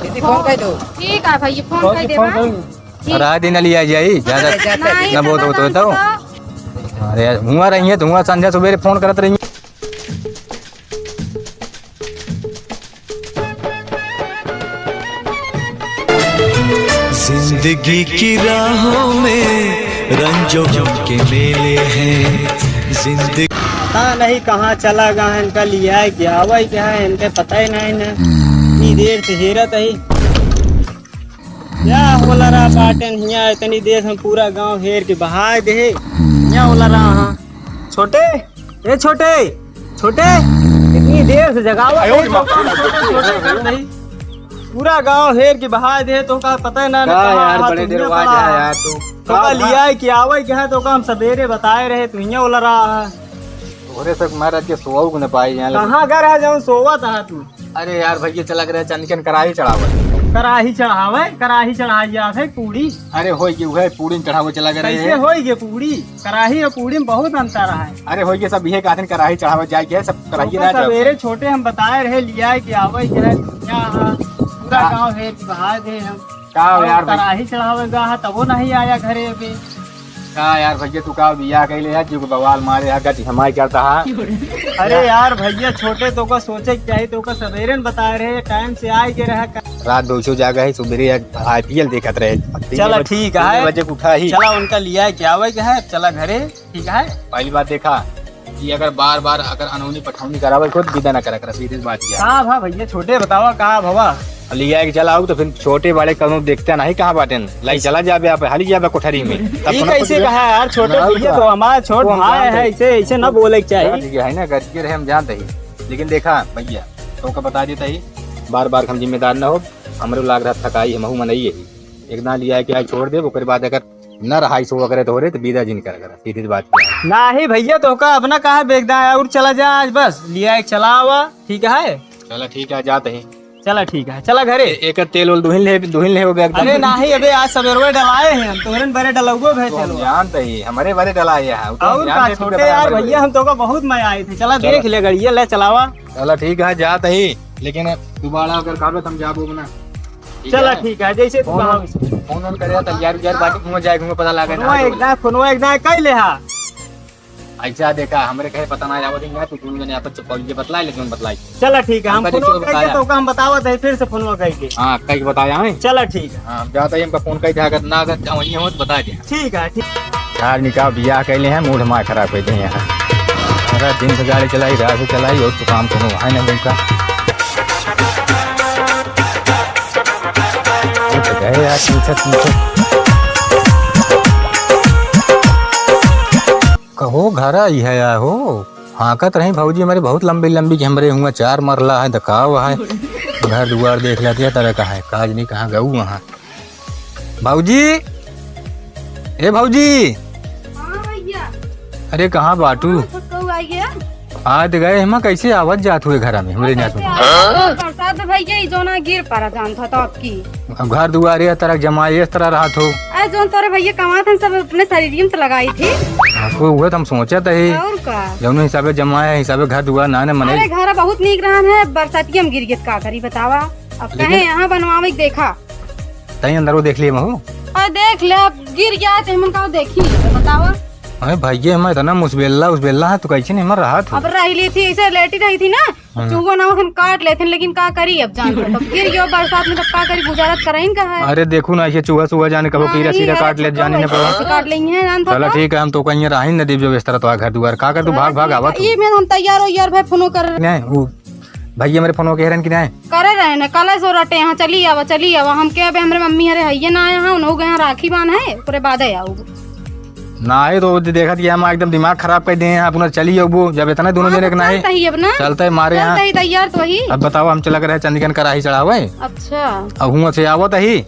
दीदी फोन कर दो। ठीक है भैया फोन कर देबा। रात दिन लिया जाई ज्यादा ना बहुत होता है तो। अरे हुआ रही है धुआं संध्या सुबह फोन करत रही। जिंदगी की राहों में रंजों के मेले हैं जिंदगी। पता नहीं कहाँ चला गया है इनका लिया है क्या हुआ क्या है इनके पता ही नहीं ना। इतनी देर से हेरत है क्या बोला रहा बाटन यहाँ इतनी देर हम पूरा गांव हेर के बहा दे यहाँ बोला रहा। हाँ छोटे ए छोटे छोटे इतनी देर से जगावा नहीं पूरा गांव हेर के बहा दे तो का पता है ना यार बड़े देर बाद आया यार तो का लिया है क्या हुआ क्या है तो का हम सवेरे बताए रहे तू यहाँ बोला रहा है। थोड़े तक महाराज के सोवा को न पाई यहाँ कहाँ घर है जाऊँ सोवा था तू। अरे यार भैया चला गया चंदन कढ़ाई चढ़ावा कराही चढ़ाई है पूरी। अरे होई के उहे पूरी चढ़ावा चला गया कैसे होई के पूरी कराही और पूरी में बहुत अंतर है। अरे होई के सब ये कहते कढ़ाई चढ़ावा जाए के सब कढ़ाई ना सवेरे छोटे हम बताए रहे लिया कि आवे के है पूरा गांव है बहा दे हम का यार कराही चढ़ावेगा तब नहीं आया घरे अभी का यार भैया तू का बिया कहले यार जी को बवाल मारे यार गति हमारी करता है। अरे यार भैया छोटे तो का सोचे चाहिए तो का सवेरे बताए रहे टाइम से आए के रहा रात 200 जागा है सुबह IPL देखत रहे। चला ठीक है बजे उठा ही चला उनका लिया है क्या हुआ क्या है चला घरे ठीक है। पहली बात देखा कि अगर बार बार अगर अनहोनी पठौनी करावे खुद विदा न करा सीधी बात किया। कहाँ भा भैया छोटे बतावा कहाँ भवा लिया कि चला आओ तो फिर छोटे बड़े कदम देखते नहीं कहाँ बाटे लाई चला जाबे आप हाली जाबे कोठरी में कैसे कहा यार छोटे भैया तो हमारा छोट भाई है ऐसे ऐसे न बोले चाहिए है ना घर के रहे हम जानते ही लेकिन देखा भैया तो का बता देता ही बार बार हम जिम्मेदार न हो हमारे लाग रहा थकाई हम मनाई है एक ना लिया कि छोड़ दे वो बाद अगर न रहा सो वगैरह तो हो रहे तो बीदा जिन कर सीधी बात ना ही भैया तो का अपना कहा बेगदा है और चला जा आज बस लिया एक चला हुआ ठीक है। चला ठीक है जाते ही चला ठीक है चला घरे एक तेल वोल दुहिल ले हो बैग। अरे नहीं अबे आज सवेरे डलाए हैं हम तोहरन बरे डलगो भे चलो जानते ही हमारे बारे डलाए हैं और का छोटे यार भैया हम तो का बहुत मजा आई थी चला देख ले गड़िया ले चलावा। चला ठीक है जाते ही लेकिन दोबारा अगर काबे तुम जाबो ना चला ठीक है जैसे फोन करे तैयार यार बाकी घूम जाए घूम पता लगे ना एक ना कई ले हा ऐसा देखा हमारे कहे पता ना जावत है तो तुम ने आपस ये बतलाई लेकिन बतलाई। चला ठीक है हम फोन करके तो हम बतावत है फिर से फोन करके हां कई बताया है। चला ठीक है हां जाता ही हमका फोन कई था अगर ना अगर समझ हो तो बता दे ठीक है ठीक यार निकाह बियाह कैले हैं मूड मार खराब कर दे यहां अरे दिन से गाड़ी चलाई रात से चलाई और तो काम कोनो है ना उनका तो गए यार पीछे कहो घर आई है यार हो हाँकत रही भाजी हमारे बहुत लंबी लंबी हमरे हुआ 4 मरला है दकाव है घर दुआर देख लेते हैं तरह का है काज नहीं कहाँ गऊ वहाँ भाजी ए भाजी अरे कहाँ बाटू आज गए हम कैसे आवाज जात हुए घर में हमारे बरसात भैया जो ना गिर पड़ा जान था तो आपकी घर दुआर ये तरह जमाए इस तरह रहा थो जो तोरे भैया कमा थे सब अपने शरीर में तो लगाई थी वो हम सोचा था जौन हिसाबे जमाए हिसाबे घर दुआर ना मने घर बहुत नीक रहा है बरसाती में गिर गए का करी बतावा अब कहे यहाँ बनवावे देखा तई अंदर वो देख लिए महू देख ले गिर गया तो हम का देखी बतावा अरे भैया मैं इतना मुसबेला है तो कैसे नहीं मर रहा था अब रही ली थी ऐसे लेटी रही थी ना चूहा ना हम काट लेते लेकिन का करी अब जान तो गिर गयो बरसात में तब का करी गुजारत कराइन का है। अरे देखो ना ये चूहा जाने कबो कीड़ा सीधा काट ले जाने ने पड़ा काट लेंगे है जान चलो ठीक है हम तो कहीं रही नदी जो इस तरह तो घर दुआर का कर तू भाग आवा ये में हम तैयार हो यार भाई फोन कर नहीं वो भैया मेरे फोन के हेरन की नहीं करे रहे ने कल सो रटे यहाँ चली आवा हम के हमरे मम्मी हरे हइये ना आया हूं उन गए राखी बांध है पूरे बाद आओ ना है तो देखा कि हम एकदम दिमाग खराब कर दिए अपना चली वो जब इतना दोनों जने ना है चलते मारे यहाँ तैयार तो ही अब बताओ हम चला रहे चंदीगढ़ कढ़ाई चढ़ावे अच्छा अब हुआ से आवत ही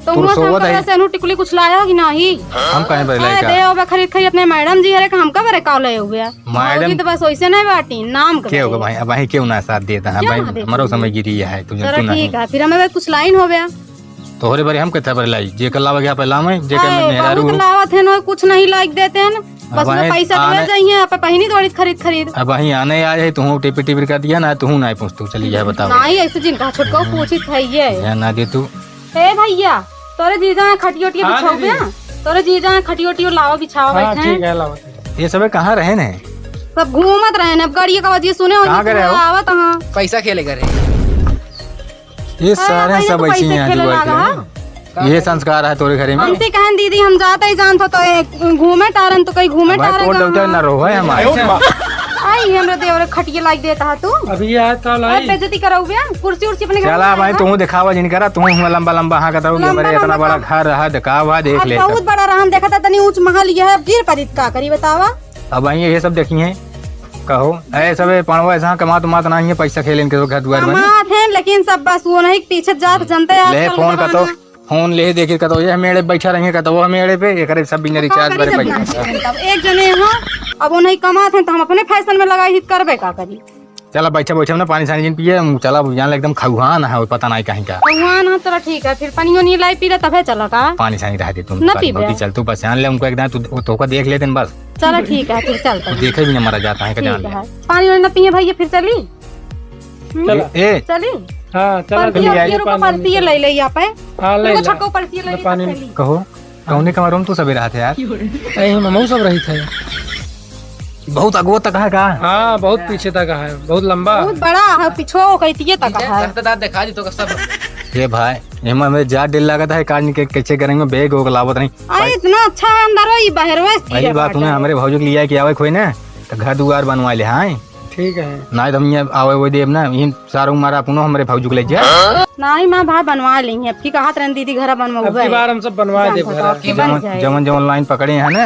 तो टिकुली कुछ लाया कि नहीं हम कहे पर लाया दे ओबे खरीद अपने मैडम जी हरे हम का बरे का ले हुए मैडम तो बस वैसे नहीं बाटी नाम के होगा भाई अब भाई क्यों ना साथ देता है भाई हमारो समय गिरी है तू ठीक है फिर हमें कुछ लाइन हो गया तोहरे बारे हम कहते पर लाई जे कल लावा गया पहला में जे के मेहरारू लावत है ना कुछ नहीं लाइक देते हैं बस अब में आए- पैसा आने- दे जाइए आप पहिनी थोड़ी खरीद अब वहीं आने आए है तू टिपी टिपी कर दिया ना तू ना पूछ तू चली जाए बताओ नहीं ऐसे जिनका छोटको पूछी है ध्यान ना दे तू हे भैया तोरे जीजा खटियोटी बिछाओ बे तोरे जीजा खटियोटी लावा बिछावा बैठे ठीक है लाओ। ये सब कहाँ रहे ने सब घूमत रहे अब गाड़ी का वजह सुने कहाँ गए हो? आवत हां पैसा खेले करे ये सारे भैया, सब तो ऐसी पैसे हैं खेले जुगाड़ लगा। के ये संस्कार है तोरे घरे में हमसे कहन दीदी हम जाते ही जान तो घूमे टारन तो कहीं घूमे भाई तोड़ डॉक्टर टारन ना रो है हमारे आई हमरा देवर खटिया लाइक देता है तू अभी ये कल और आई बेइज्जती कराऊ बे कुर्सी उर्सी अपने घर चला में भाई लगाओ। तू दिखावा जिन करा तू लंबा लंबा हाँ कहता लंबा मेरे इतना लंबा बड़ा का- घर रहा दिखावा देख अब ले बहुत बड़ा रहन देखा था तनी ऊंच महल ये है गिर परित का करी बतावा अब आई ये सब देखी है कहो ऐ सब पढ़वा ऐसा कमा तो मात नहीं है पैसा खेले इनके घर द्वार में कमात है लेकिन सब बस वो नहीं पीछे जात जनता है ले फोन का तो फोन ले देखे का तो ये मेरे बैठा रहेंगे का तो वो मेरे पे ये करे सब बिना रिचार्ज करे पैसा एक जने यहाँ अब वो नहीं कमात है तो हम अपने फैशन में लगाई हित करबे का करी चला बैठा बैठा ना पानी सानी जिन पिए चला जान एकदम खौहान है पता नहीं कहीं का भगवान हाँ चलो ठीक है फिर पानी नहीं लाई पी रहे तबे चलो का पानी सानी रह दे तुम ना पीबे। बहुत ही चल तू बस जान ले उनको एकदम तू तो देख लेते हैं बस चलो ठीक है फिर चलते हैं देखे भी ना मरा जाता है का जान ठीक ले है पानी वानी ना पिए भैया फिर चली ए चली हाँ चला पर्ची जल्दी और रुको पर्ची ले ले यहाँ पे हाँ ले रुको ला। छक्को पर्ची ले ले पानी तब चली। कहो कौने का रूम तू सवेरे आते यार ममू सब रही थे बहुत अगो तक है का हाँ बहुत पीछे तक है बहुत लंबा बहुत बड़ा है पीछो कहती तक है दांत दिखा दी तो सब ये भाई एमा में जा दिल लगा था काट के कैसे करेंगे बैग हो लावत नहीं अरे इतना अच्छा है अंदर वो बाहर पहली बात तूने हमारे भौजी के लिया कि आवे कोई ना तो घर दुआर बनवा ले हाँ ठीक है ना तो हम यहाँ आवे वो देव ना इन सारा मारा पुनो हमारे भौजी को ले जा नहीं माँ भाई बनवा लेंगे अब की कहा रहन दीदी घर बनवा अब की बार हम सब बनवा दे घर जमन जमन लाइन पकड़े हैं ना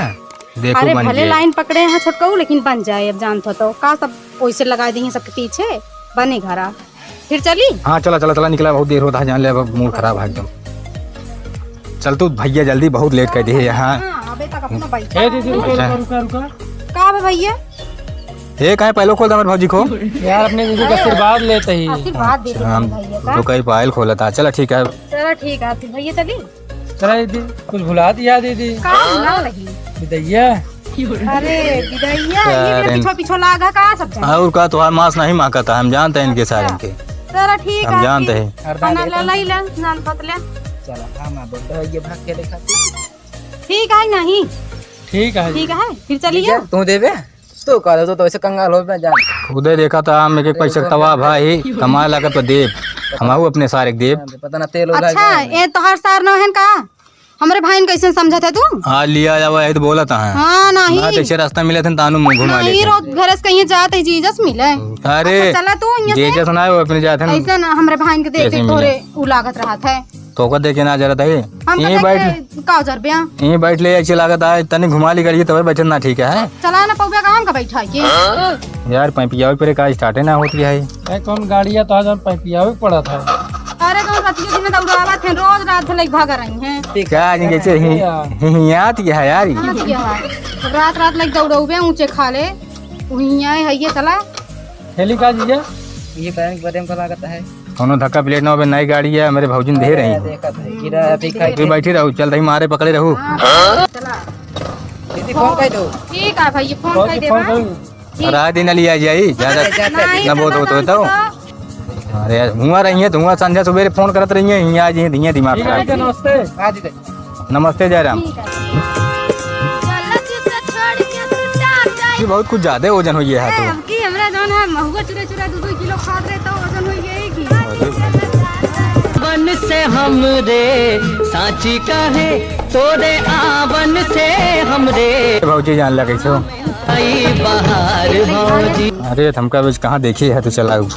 देखो अरे बन भले जाए लाइन पकड़े हैं छोटकू लेकिन बन जाए अब जानते तो का सब वैसे लगा देंगे सबके पीछे बने घरा फिर चली हाँ चला चला चला निकला बहुत देर होता है जान ले अब मूड खराब है एकदम चल तू भैया जल्दी बहुत लेट कर दे यहाँ हाँ, अबे तक अपना बैठा हे दीदी रुको अच्छा। रुको रुको का है भैया हे कहीं पहले खोल हमारे भौजी को यार अपने दीदी का आशीर्वाद लेते ही आशीर्वाद दे दे हम भैया का तो कहीं पायल खोला था चला ठीक है चलो ठीक है फिर भैया चली चला दीदी कुछ भुला दिया दीदी का ना लगी विदैया अरे विदैया ये यार, मेरे पीछे पीछे लागा का सब जाने और का तुम्हारा मांस नहीं मांगा था हम जानते हैं इनके सारे इनके चलो ठीक हम है जानते हैं खाना ले लाई ले जान पतले चला हाँ मैं बोल रहा ये भाग के देखा ठीक है नहीं ठीक है ठीक है फिर चलिए तू देवे तू कह दो तो ऐसे कंगाल हो जान खुदे देखा था हम एक पैसा तवा भाई कमा लगा तो देव हमारे अपने सारे देव पता ना तेल अच्छा ये तोहार सार न है का हमारे भाई कैसे समझा था तू हाँ लिया जावा है तो बोला था हाँ नहीं हाँ तो रास्ता मिले थे तानु मुंह घुमा नहीं लेते रोज घर से कहीं जाते जीजस मिले अरे अच्छा, चला तू यहाँ से जे सुना है वो अपने जाते हैं ऐसे ना हमारे भाई के देख कैसे देख मिले? तोरे उ लागत रहा था तो का देखे ना जरा था ये हम यहीं बैठ तो का उजर बिया यहीं बैठ ले अच्छी लागत है तने घुमा ली करिए तब बैठना ठीक है चला ना पौबे काम का बैठा के यार पैपिया पे का स्टार्ट है ना होती है कौन गाड़ी है तो आज हम पैपिया भी पड़ा था अरे तो रतिया दिन दौड़ावा थे रोज रात भर लग भाग रही हैं क्या जैसे हियात है यार ये। रात रात लग दौड़ौबे ऊंचे खा ले वहीं है ये चला हेली का जीजा ये बैंक बदम का लागत है कोनो धक्का प्लेट ना हो नई गाड़ी है मेरे भौजी दे रही देखा था गिरा है दिखा तू बैठी रहो चल रही मारे पकड़े रहू चला दीदी फोन कर दो ठीक है भाई फोन कर देवा फोन रात दिन लिया जाई ज्यादा नहीं ना बहुत होता तो अरे यार हुआ रही है तो हुआ संध्या सुबह फोन करत रही है यहाँ आज धीरे दिमाग ठीक है खराब नमस्ते हाँ दीदी नमस्ते जयराम ये बहुत कुछ ज्यादा वजन हुई है तो अब की हमरा जौन है महुआ चुरा चुरा 2 किलो खाद रहे तो वजन हो गई बन से हमरे सांची कहे तोरे आवन से हमरे भौजी जान लगा कैसे हो? आई बाहर भौजी अरे थमका बीच कहाँ देखी है तो चलाऊ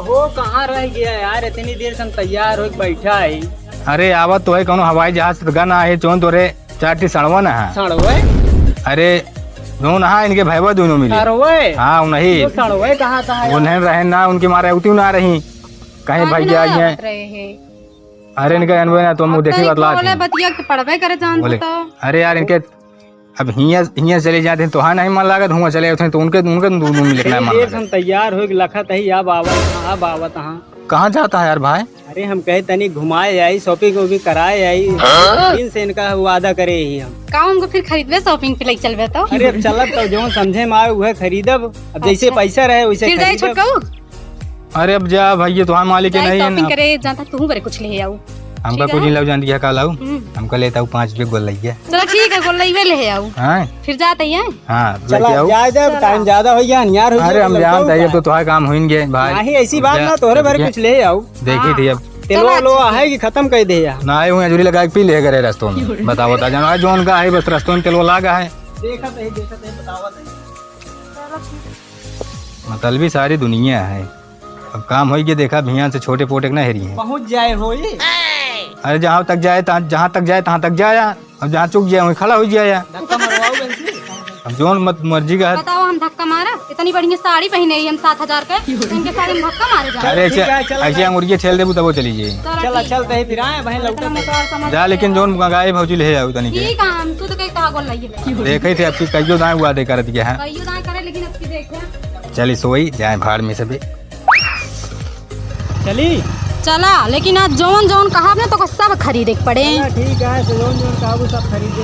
हो कहाँ रह गया यार इतनी देर से हम तैयार हो बैठा है अरे आवत तो है कौन हवाई जहाज से गन आहे चोन तोरे चाटी सड़वा ना है सड़वे अरे दोनों नहा इनके भैया दोनों मिले सड़वे हाँ नहीं सड़वे कहाँ था उन्हें रहे ना उनकी मारे उती ना रही कहीं भैया आई है रहे हैं अरे इनके अनबे ना तुम देखी बतला बोले बतिया के पढ़वे करे जान बोले तो अरे यार इनके अब हिया चले जाते हैं तो हाँ नहीं मन लागत हुआ चले जाते हैं तो उनके उनके दोनों में लिखना है मन देर से लागत। हम तैयार हो लखत है अब आवत हाँ अब आवत हाँ कहाँ जाता है यार भाई अरे हम कहे तनी घुमाए आई, शॉपिंग भी कराए आई, इनसे इनका वादा करे ही हम। का हमको फिर खरीदबे शॉपिंग पे लेके चलबे तो? अरे अब चलत तो जो समझे में आए वह खरीदब, अब जैसे अच्छा। पैसा रहे वैसे फिर जाए खरीदब। छोटकाऊ अरे अब जा भाई, ये तुम्हारा मालिक है जाए नहीं शॉपिंग है करे जाता तू बरे कुछ ले आऊ। हमका ठीक कुछ है। नहीं लग जान दिया का लाऊ। हम्म। हमका लेता हूँ 5 रुपये गोल लइया। चलो ठीक है गोलईवे ले आऊ। हाँ फिर जाते हैं। हाँ चला लेके आओ। जाए जब टाइम ज्यादा हो गया यार। अरे हम जानते हैं, तो तुम्हारा काम हो गए भाई। नहीं ऐसी बात ना, तोहरे भरे कुछ ले आओ। देखी थी अब तेलो लो है कि खत्म कर दे यार। ना आए हुए हजूरी लगा के पी ले गए रस्तों में। बताओ बता जाना जोन का है, बस रस्तों में तेलो लागा है। देखत है बतावत है। मतलबी सारी दुनिया है। अब काम हो गया, देखा भियान से छोटे पोटे ना हेरी है। पहुंच जाए हो ये। अरे जहाँ तक जाए जहाँ तक जाए तहाँ तक जाया। अब जहाँ चुक जाए वहीं खड़ा हो जाया। धक्का मरवाओ बंसी। अब जोन मत मर्जी का है। बताओ हम धक्का मारा? इतनी बढ़िया साड़ी पहने ही हम 7,000 के, इनके साथ हम धक्का मारे जा। अरे ठीक है, चलो ऐसे अंगूरिया छेल देबू तब वो चली जाए। चला चलते ही फिर आए भाई लौटे। मोटर समझ जा लेकिन जोन गाय भौजी ले आओ तनी के। ठीक है, हम तू तो कहीं कहा गोलईवे देखे थे आपकी कईयो दाएं हुआ दे कर दिया है। कहियो दाएं करे, लेकिन अब की देखे चली सोई जाए भाड़ में सभी। चली चला। लेकिन आज जौन जौन कहा ना तो सब खरीदे के पड़े। ठीक है, तो जोन जोन काबू सब खरीदे।